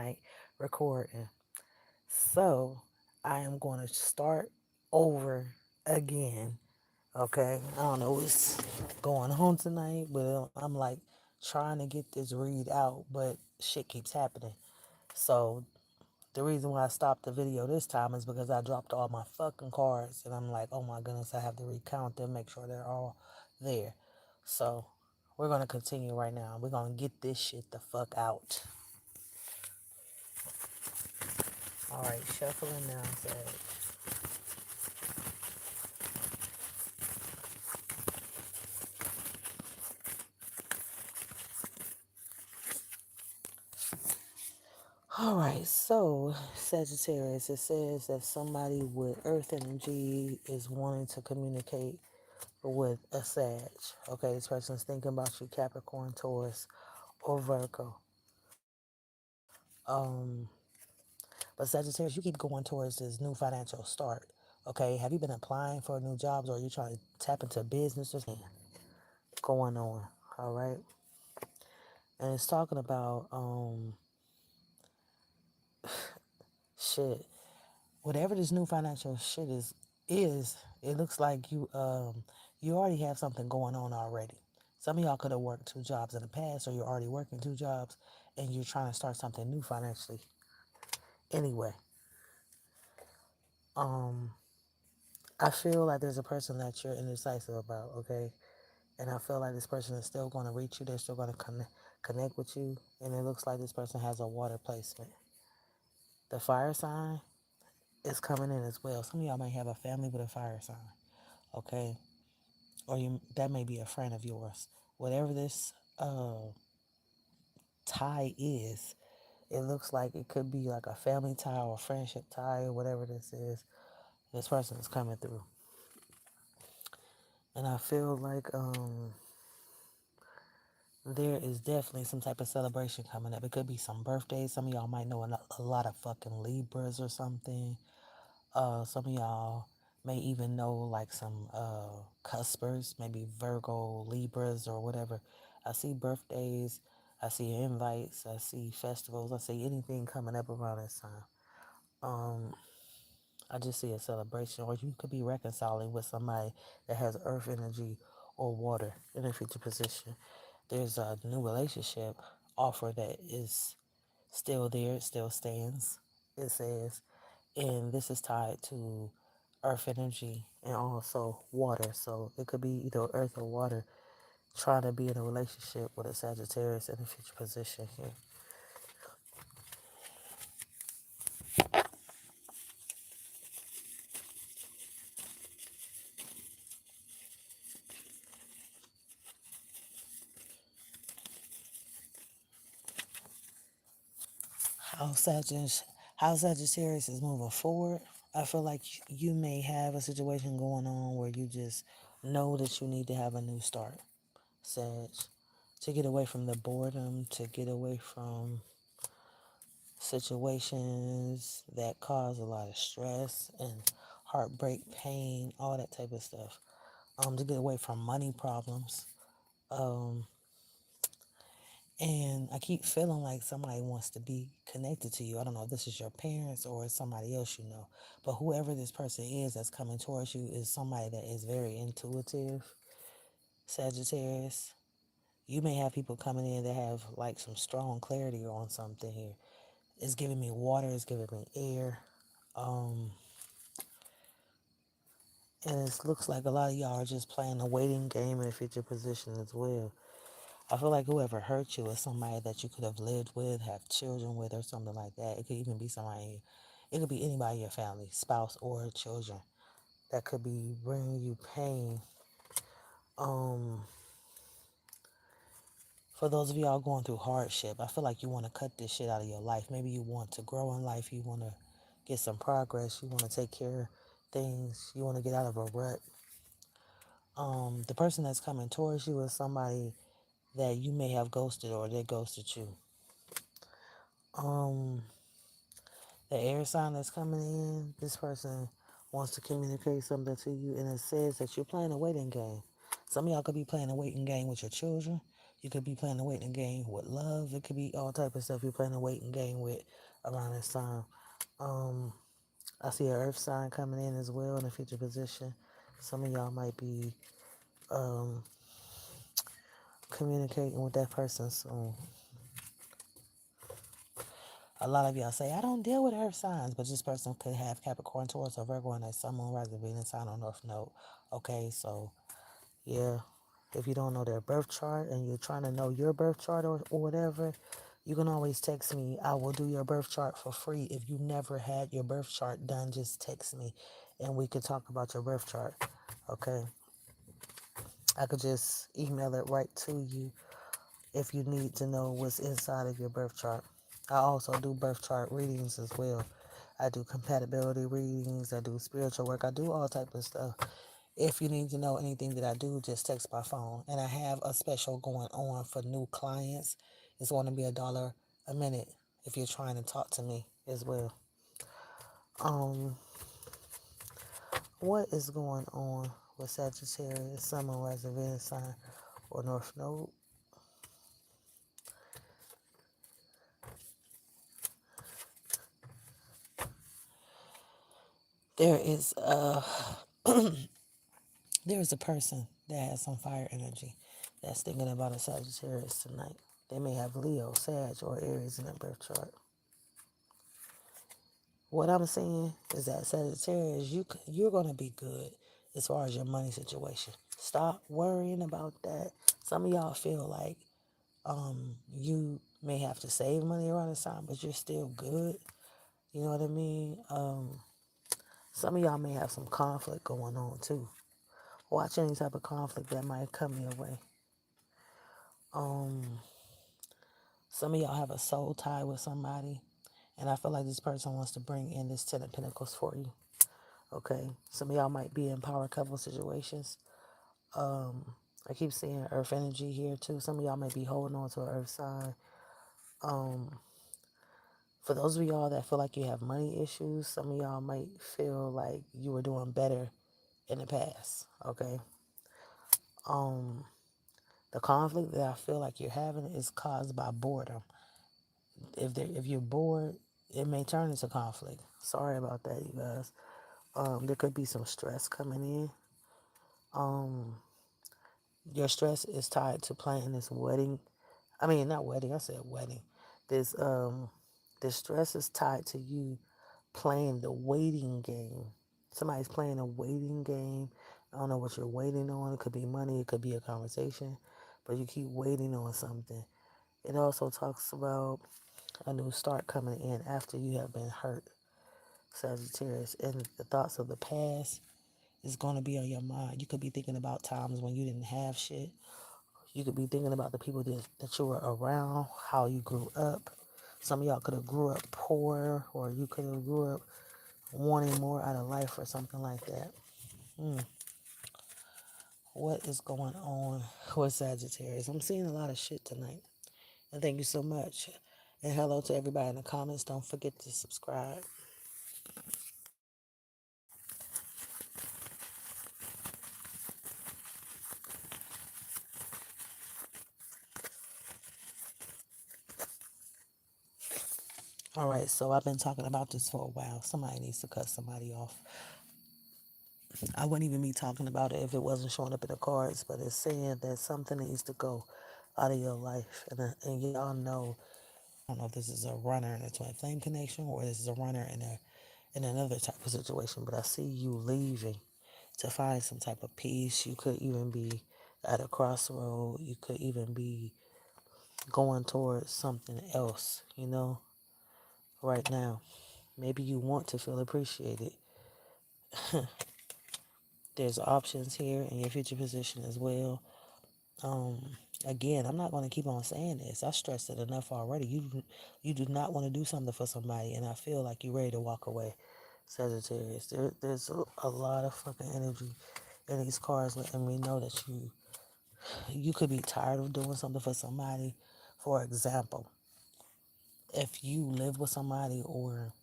tonight recording. So I am going to start over again. Okay. I don't know what's going on tonight, but I'm like trying to get this read out, but shit keeps happening. So the reason why I stopped the video this time is because I dropped all my fucking cards and I'm like, oh my goodness, I have to recount them, make sure they're all there. So we're gonna continue right now. We're gonna get this shit the fuck out. All right, shuffling now, Sag. All right, so Sagittarius, it says that somebody with earth energy is wanting to communicate with a Sag. Okay, this person's thinking about you, Capricorn, Taurus, or Virgo. Um, but Sagittarius, you keep going towards this new financial start. Okay, have you been applying for new jobs or are you trying to tap into business or something going on? All right, and it's talking about shit. Whatever this new financial shit is it looks like you already have something going on already. Some of y'all could have worked two jobs in the past, or you're already working two jobs, and you're trying to start something new financially. Anyway, um, I feel like there's a person that you're indecisive about, okay? And I feel like this person is still going to reach you. They're still going to connect with you, and it looks like this person has a water placement. The fire sign is coming in as well. Some of y'all might have a family with a fire sign, okay? Or that may be a friend of yours. Whatever this tie is, it looks like it could be like a family tie or a friendship tie or whatever this is. This person is coming through, and I feel like there is definitely some type of celebration coming up. It could be some birthdays. Some of y'all might know a lot of fucking Libras or something. Some of y'all may even know like some cuspers, maybe Virgo, Libras, or whatever. I see birthdays, I see invites, I see festivals, I see anything coming up around this time. Um, I just see a celebration, or you could be reconciling with somebody that has earth energy or water in a future position. There's a new relationship offer that is still there, it still stands. It says, and this is tied to earth energy and also water. So it could be either earth or water trying to be in a relationship with a Sagittarius in a future position here. How Sagittarius, how Sagittarius is moving forward. I feel like you may have a situation going on where you just know that you need to have a new start, Sag, to get away from the boredom, to get away from situations that cause a lot of stress and heartbreak, pain, all that type of stuff. To get away from money problems. Um, and I keep feeling like somebody wants to be connected to you. I don't know if this is your parents or it's somebody else you know, but whoever this person is that's coming towards you is somebody that is very intuitive. Sagittarius. You may have people coming in that have like some strong clarity on something here. It's giving me water, it's giving me air. Um, and it looks like a lot of y'all are just playing a waiting game in a future position as well. I feel like whoever hurt you is somebody that you could have lived with, have children with, or something like that. It could even be somebody, it could be anybody in your family, spouse or children, that could be bringing you pain. Um, for those of y'all going through hardship, I feel like you want to cut this shit out of your life. Maybe you want to grow in life, you want to get some progress, you want to take care of things, you want to get out of a rut. The person that's coming towards you is somebody that you may have ghosted or they ghosted you. Um, the air sign that's coming in, this person wants to communicate something to you, and it says that you're playing a waiting game. Some of y'all could be playing a waiting game with your children. You could be playing a waiting game with love. It could be all type of stuff you're playing a waiting game with around this time. Um, I see an earth sign coming in as well in a future position. Some of y'all might be um, communicating with that person soon. A lot of y'all say, I don't deal with earth signs, but this person could have Capricorn, Taurus, or Virgo, and their sun, moon, rising, Venus sign on North Node. Okay, so yeah, if you don't know their birth chart and you're trying to know your birth chart or whatever, you can always text me. I will do your birth chart for free. If you never had your birth chart done, just text me and we could talk about your birth chart. Okay, I could just email it right to you if you need to know what's inside of your birth chart. I also do birth chart readings as well. I do compatibility readings, I do spiritual work, I do all type of stuff. If you need to know anything that I do, just text my phone. And I have a special going on for new clients. It's going to be $1 a minute if you're trying to talk to me as well. Um, what is going on with Sagittarius, Sun, Moon, Rising, Venus sign, or North Node? There is a there is a person that has some fire energy that's thinking about a Sagittarius tonight. They may have Leo, Sag, or Aries in their birth chart. What I'm saying is that Sagittarius, you're gonna be good as far as your money situation. Stop worrying about that. Some of y'all feel like you may have to save money around this time, but you're still good. You know what I mean? Some of y'all may have some conflict going on too. Watch any type of conflict that might come your way. Um, some of y'all have a soul tie with somebody, and I feel like this person wants to bring in this Ten of Pentacles for you. Okay, some of y'all might be in power couple situations. I keep seeing earth energy here too. Some of y'all may be holding on to an earth sign. Um, for those of y'all that feel like you have money issues, some of y'all might feel like you were doing better in the past. Okay. Um, the conflict that I feel like you're having is caused by boredom. If you're bored, it may turn into conflict. Sorry about that, you guys. There could be some stress coming in. Um, your stress is tied to planning this wedding. I mean, not wedding. I said wedding. This this stress is tied to you playing the waiting game. Somebody's playing a waiting game. I don't know what you're waiting on. It could be money. It could be a conversation, but you keep waiting on something. It also talks about a new start coming in after you have been hurt, Sagittarius, and the thoughts of the past is going to be on your mind. You could be thinking about times when you didn't have shit. You could be thinking about the people that you were around, how you grew up. Some of y'all could have grew up poor, or you could have grew up wanting more out of life or something like that. What is going on with Sagittarius? I'm seeing a lot of shit tonight. And thank you so much. And hello to everybody in the comments. Don't forget to subscribe. All right, so I've been talking about this for a while. Somebody needs to cut somebody off. I wouldn't even be talking about it if it wasn't showing up in the cards, but it's saying that something needs to go out of your life. And y'all know, I don't know if this is a runner in a twin flame connection or this is a runner in another type of situation, but I see you leaving to find some type of peace. You could even be at a crossroad. You could even be going towards something else, right now. Maybe you want to feel appreciated. There's options here in your future position as well. Um, Again, I'm not going to keep on saying this. I stressed it enough already. You do not want to do something for somebody, and I feel like you're ready to walk away, Sagittarius. There's a lot of fucking energy in these cards letting me know that you could be tired of doing something for somebody. For example, if you live with somebody or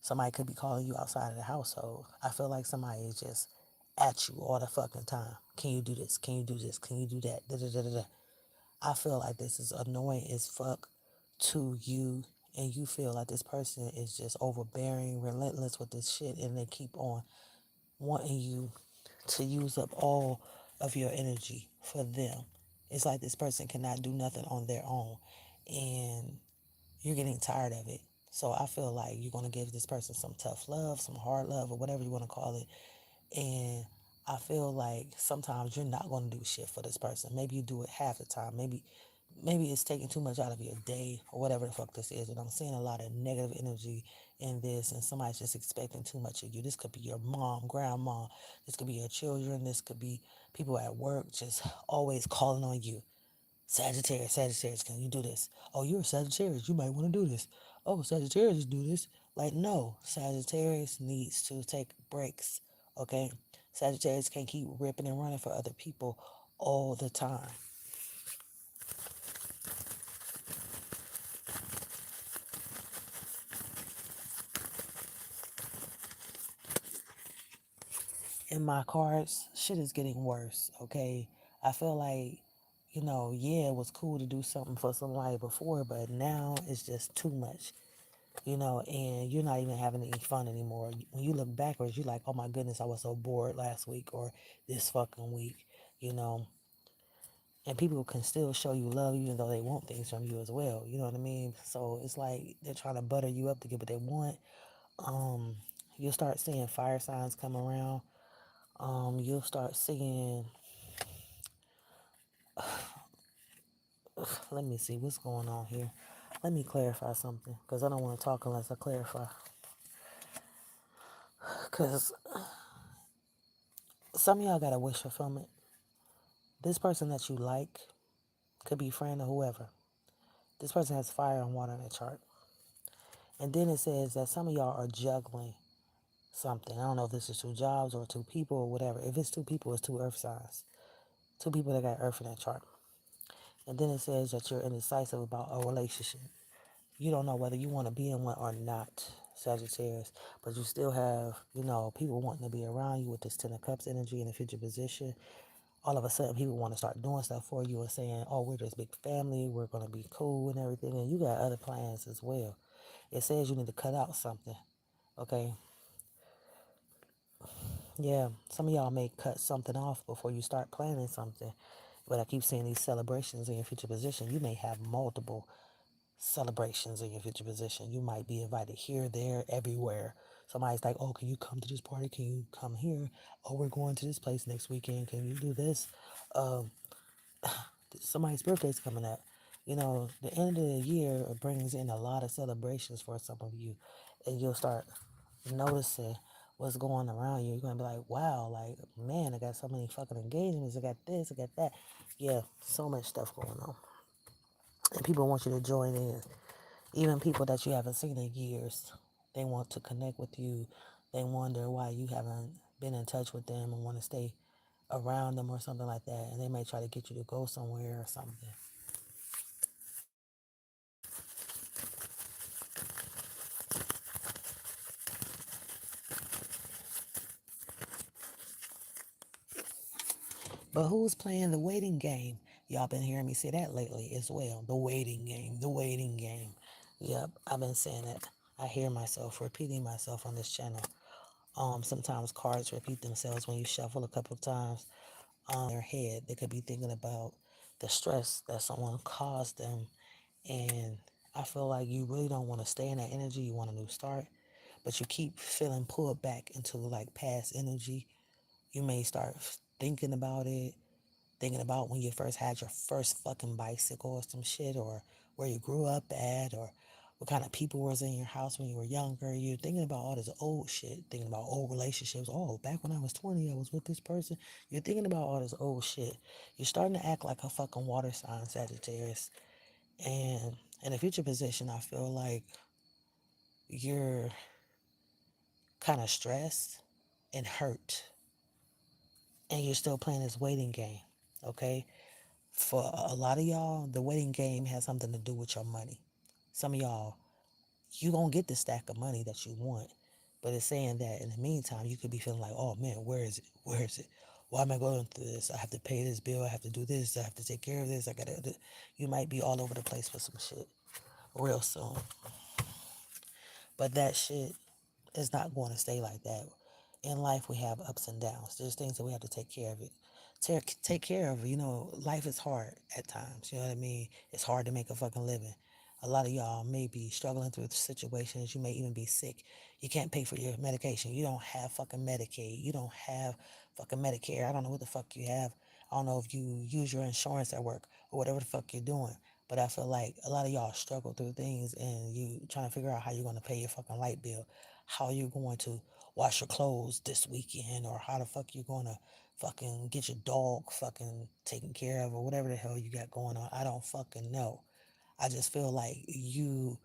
somebody could be calling you outside of the household, I feel like somebody is just at you all the fucking time. Can you do this? Can you do this? Can you do that? Da, da, da, da, da. I feel like this is annoying as fuck to you, and you feel like this person is just overbearing, relentless with this shit, and they keep on wanting you to use up all of your energy for them. It's like this person cannot do nothing on their own, and you're getting tired of it. So I feel like you're going to give this person some tough love, some hard love, or whatever you want to call it. And I feel like sometimes you're not going to do shit for this person. Maybe you do it half the time. Maybe it's taking too much out of your day or whatever the fuck this is. And I'm seeing a lot of negative energy in this, and somebody's just expecting too much of you. This could be your mom, grandma. This could be your children. This could be people at work just always calling on you. Sagittarius, Sagittarius, can you do this? Oh, you're a Sagittarius. You might want to do this. Oh, Sagittarius do this. Like, no, Sagittarius needs to take breaks. Okay? Sagittarius can't keep ripping and running for other people all the time. In my cards, shit is getting worse. Okay? I feel like, yeah, it was cool to do something for somebody before, but now it's just too much. And you're not even having any fun anymore. When you look backwards, you're like, oh my goodness, I was so bored last week or this fucking week, you know. And people can still show you love even though they want things from you as well. You know what I mean? So it's like they're trying to butter you up to get what they want. Um, you'll start seeing fire signs come around. You'll start seeing, let me see what's going on here. Let me clarify something because I don't want to talk unless I clarify. Because some of y'all got a wish fulfillment. This person that you like could be friend or whoever. This person has fire and water in their chart. And then it says that some of y'all are juggling something. I don't know if this is two jobs or two people or whatever. If it's two people, it's two earth signs. Two people that got earth in their chart. And then it says that you're indecisive about a relationship. You don't know whether you want to be in one or not, Sagittarius. But you still have, people wanting to be around you with this Ten of Cups energy in the future position. All of a sudden people want to start doing stuff for you and saying, oh, we're this big family, we're going to be cool and everything. And you got other plans as well. It says you need to cut out something. Okay. Yeah. Some of y'all may cut something off before you start planning something. But I keep seeing these celebrations in your future position. You may have multiple celebrations in your future position. You might be invited here, there, everywhere. Somebody's like, oh, can you come to this party? Can you come here? Oh, we're going to this place next weekend. Can you do this? Um, Somebody's birthday's coming up. The end of the year brings in a lot of celebrations for some of you, and you'll start noticing what's going around you. You're gonna be like, wow, like man, I got so many fucking engagements. I got this, I got that. Yeah, so much stuff going on, and people want you to join in. Even people that you haven't seen in years, they want to connect with you. They wonder why you haven't been in touch with them and want to stay around them or something like that. And they may try to get you to go somewhere or something. But who's playing the waiting game? Y'all been hearing me say that lately as well. The waiting game, the waiting game. Yep, I've been saying it. I hear myself repeating myself on this channel. Sometimes cards repeat themselves when you shuffle a couple of times. Their head, they could be thinking about the stress that someone caused them, and I feel like you really don't want to stay in that energy. You want a new start, but you keep feeling pulled back into like past energy. You may start thinking about it, thinking about when you first had your first fucking bicycle or some shit, or where you grew up at, or what kind of people was in your house when you were younger. You're thinking about all this old shit, thinking about old relationships. Oh, back when I was 20, I was with this person. You're thinking about all this old shit. You're starting to act like a fucking water sign, Sagittarius. And in a future position, I feel like you're kind of stressed and hurt, and you're still playing this waiting game, okay? For a lot of y'all, the waiting game has something to do with your money. Some of y'all, you gonna get the stack of money that you want, but it's saying that in the meantime, you could be feeling like, oh man, where is it? Where is it? Why am I going through this? I have to pay this bill. I have to do this. I have to take care of this. I gotta. You might be all over the place for some shit real soon, but that shit is not going to stay like that. In life, we have ups and downs. There's things that we have to take care of. Take care of. Life is hard at times. You know what I mean? It's hard to make a fucking living. A lot of y'all may be struggling through situations. You may even be sick. You can't pay for your medication. You don't have fucking Medicaid. You don't have fucking Medicare. I don't know what the fuck you have. I don't know if you use your insurance at work or whatever the fuck you're doing. But I feel like a lot of y'all struggle through things and you trying to figure out how you're going to pay your fucking light bill, how you're going to wash your clothes this weekend, or how the fuck you're going to fucking get your dog fucking taken care of, or whatever the hell you got going on. I don't fucking know. I just feel like you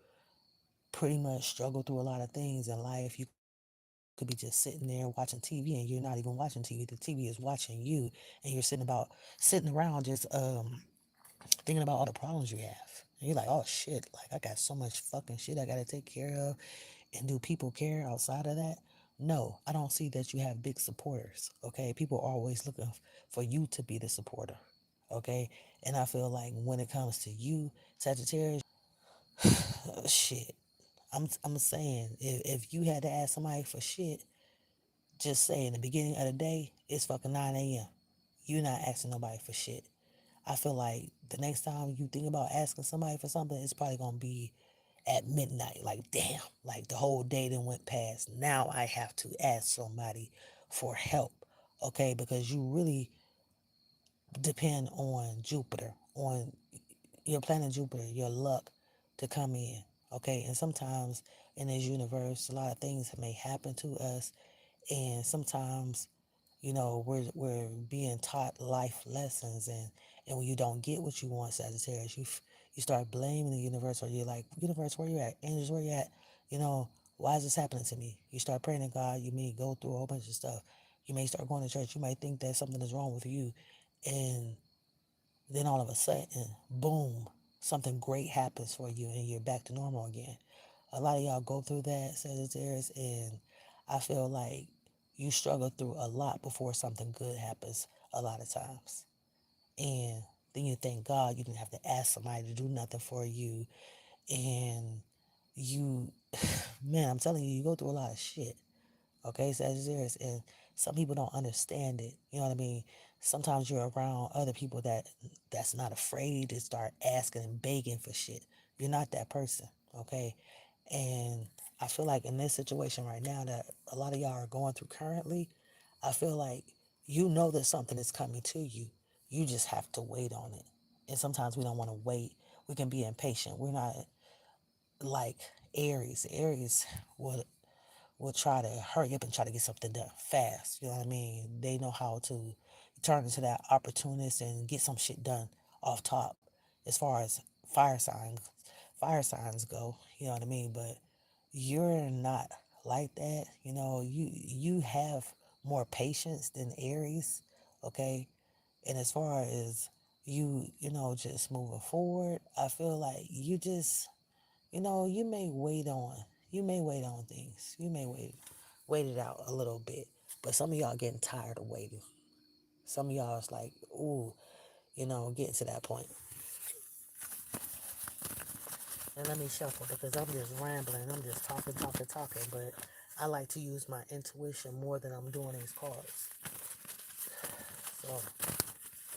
pretty much struggle through a lot of things in life. You could be just sitting there watching TV and you're not even watching TV. The TV is watching you, and you're sitting around just thinking about all the problems you have. And you're like, oh shit, like I got so much fucking shit I gotta take care of. And do people care outside of that? No, I don't see that you have big supporters. Okay, people are always looking for you to be the supporter. Okay, and I feel like when it comes to you, Sagittarius, shit. I'm saying if you had to ask somebody for shit, just say in the beginning of the day, it's fucking 9 a.m. You're not asking nobody for shit. I feel like the next time you think about asking somebody for something, it's probably gonna be at midnight. Like, damn, like the whole day then went past. Now I have to ask somebody for help. Okay, because you really depend on Jupiter, on your planet Jupiter, your luck to come in. Okay, and sometimes in this universe, a lot of things may happen to us, and sometimes we're being taught life lessons, and when you don't get what you want, Sagittarius, you start blaming the universe, or you're like, universe, where you at? Angels, where you at? Why is this happening to me? You start praying to God. You may go through a whole bunch of stuff. You may start going to church. You might think that something is wrong with you, and then all of a sudden, boom, something great happens for you, and you're back to normal again. A lot of y'all go through that, Sagittarius, and I feel like you struggle through a lot before something good happens a lot of times. And then you thank God you didn't have to ask somebody to do nothing for you. And you, man, I'm telling you, you go through a lot of shit. Okay, Sagittarius, and some people don't understand it. You know what I mean? Sometimes you're around other people that's not afraid to start asking and begging for shit. You're not that person, okay? And I feel like in this situation right now that a lot of y'all are going through currently, I feel like you know that something is coming to you. You just have to wait on it. And sometimes we don't want to wait. We can be impatient. We're not like Aries. Aries will try to hurry up and try to get something done fast. You know what I mean? They know how to turn into that opportunist and get some shit done off top. As far as fire signs, fire signs go, you know what I mean? But you're not like that. You have more patience than Aries, okay? And as far as just moving forward, I feel like you may wait on things. You may wait it out a little bit. But some of y'all getting tired of waiting. Some of y'all is like, ooh, getting to that point. And let me shuffle because I'm just rambling. I'm just talking, talking, talking. But I like to use my intuition more than I'm doing these cards. So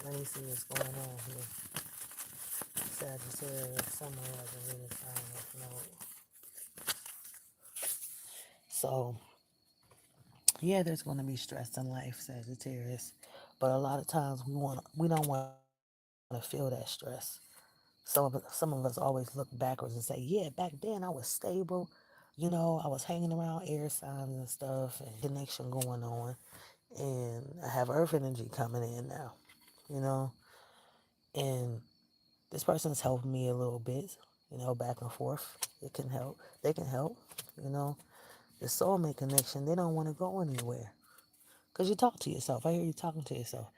let me see what's going on here. Sagittarius, someone hasn't really signed this note. So yeah, there's going to be stress in life, Sagittarius, but a lot of times we don't want to feel that stress. Some of us always look backwards and say, yeah, back then I was stable, I was hanging around air signs and stuff, and connection going on, and I have earth energy coming in now, you know, and this person's helping me a little bit, back and forth. It can help. They can help, you know. The soulmate connection, they don't want to go anywhere. Because you talk to yourself. I hear you talking to yourself.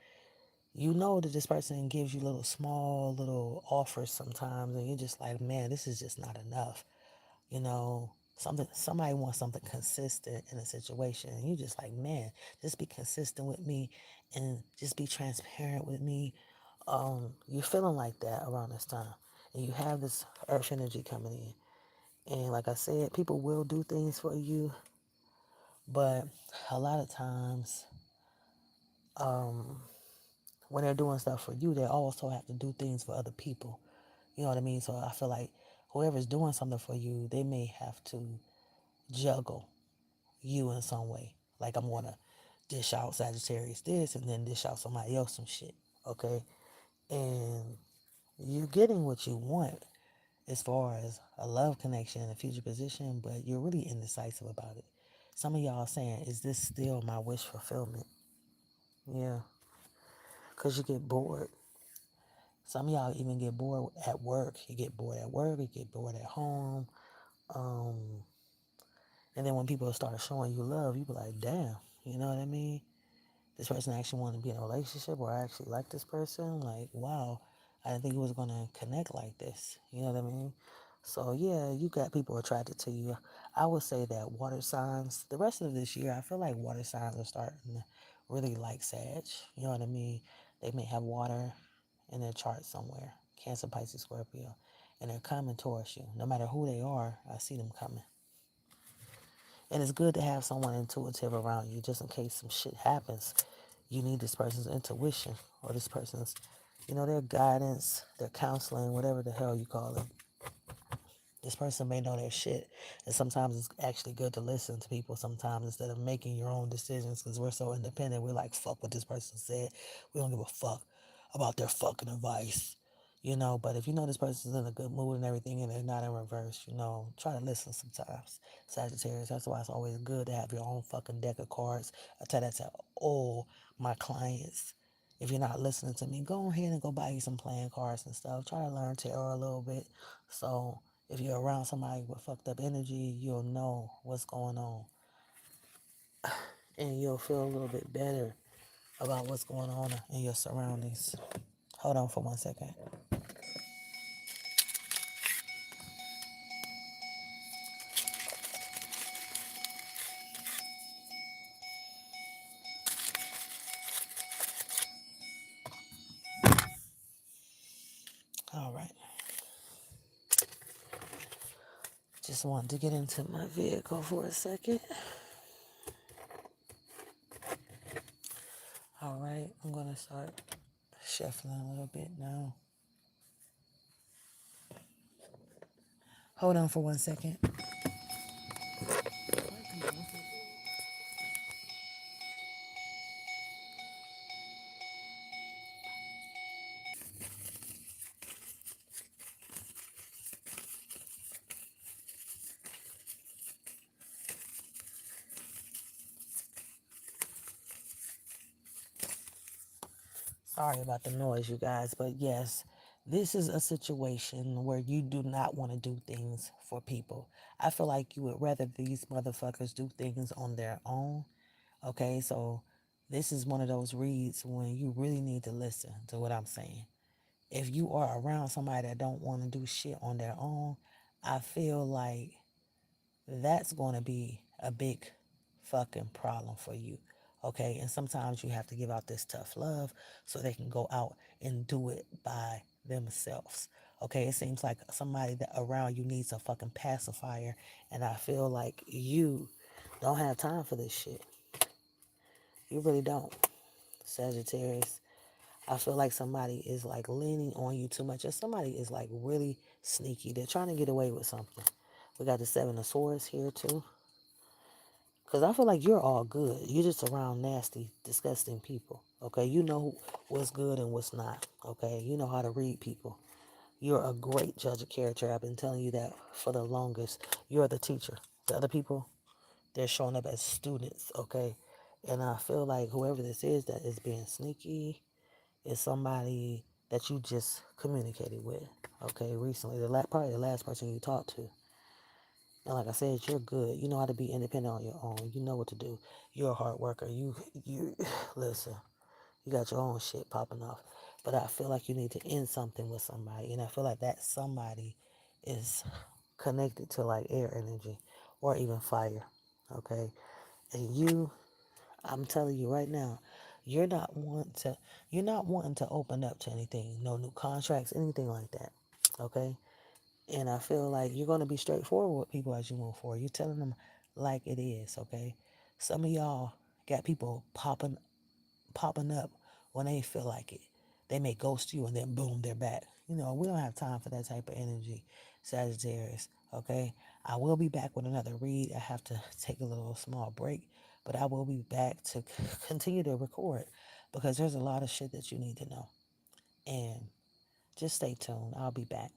You know that this person gives you little small little offers sometimes, and you're just like, man, this is just not enough. Somebody wants something consistent in a situation, and you just like, man, just be consistent with me and just be transparent with me. You're feeling like that around this time, and you have this earth energy coming in, and like I said, people will do things for you, but a lot of times, um, when they're doing stuff for you, they also have to do things for other people. You know what I mean? So I feel like whoever's doing something for you, they may have to juggle you in some way. Like I'm gonna dish out Sagittarius this and then dish out somebody else some shit. Okay? And you're getting what you want as far as a love connection and a future position, but you're really indecisive about it. Some of y'all saying, is this still my wish fulfillment? Yeah, because you get bored. Some of y'all even get bored at work. You get bored at work, you get bored at home. Um, and then when people start showing you love, you be like, damn, you know what I mean? This person actually wanted to be in a relationship, or I actually like this person. Like, wow, I didn't think it was going to connect like this. You know what I mean? So, yeah, you got people attracted to you. I would say that water signs, the rest of this year, I feel like water signs are starting to really like Sag. You know what I mean? They may have water in their chart somewhere, Cancer, Pisces, Scorpio, and they're coming towards you. No matter who they are, I see them coming. And it's good to have someone intuitive around you just in case some shit happens. You need this person's intuition or this person's, their guidance, their counseling, whatever the hell you call it. This person may know their shit. And sometimes it's actually good to listen to people sometimes instead of making your own decisions because we're so independent. We're like, fuck what this person said. We don't give a fuck about their fucking advice. But if you know this person's in a good mood and everything and they're not in reverse, try to listen sometimes. Sagittarius, that's why it's always good to have your own fucking deck of cards. I tell that to all my clients. If you're not listening to me, go ahead and go buy you some playing cards and stuff. Try to learn tarot a little bit. So if you're around somebody with fucked up energy, you'll know what's going on. And you'll feel a little bit better about what's going on in your surroundings. Hold on for 1 second. All right. Just wanted to get into my vehicle for a second. All right. I'm going to start shuffling a little bit now. Hold on for 1 second. Sorry about the noise, you guys, but yes, this is a situation where you do not want to do things for people. I feel like you would rather these motherfuckers do things on their own. Okay, so this is one of those reads when you really need to listen to what I'm saying. If you are around somebody that don't want to do shit on their own, I feel like that's going to be a big fucking problem for you. Okay, and sometimes you have to give out this tough love so they can go out and do it by themselves. Okay, it seems like somebody that around you needs a fucking pacifier, and I feel like you don't have time for this shit. You really don't, Sagittarius. I feel like somebody is like leaning on you too much, or somebody is like really sneaky. They're trying to get away with something. We got the Seven of Swords here too. Because I feel like you're all good. You're just around nasty, disgusting people. Okay? You know what's good and what's not. Okay? You know how to read people. You're a great judge of character. I've been telling you that for the longest. You're the teacher. The other people, they're showing up as students. Okay? And I feel like whoever this is that is being sneaky is somebody that you just communicated with. Okay? Recently. Probably the last person you talked to. And like I said, you're good. You know how to be independent on your own. You know what to do. You're a hard worker. You listen. You got your own shit popping off. But I feel like you need to end something with somebody, and I feel like that somebody is connected to like air energy, or even fire. Okay? And you, I'm telling you right now, you're not want to you're not wanting to open up to anything, no new contracts, anything like that. Okay? And I feel like you're gonna be straightforward with people as you move forward. You're telling them like it is, okay? Some of y'all got people popping up when they feel like it. They may ghost you and then boom, they're back. We don't have time for that type of energy, Sagittarius. Okay, I will be back with another read. I have to take a little small break, but I will be back to continue to record because there's a lot of shit that you need to know. And just stay tuned. I'll be back.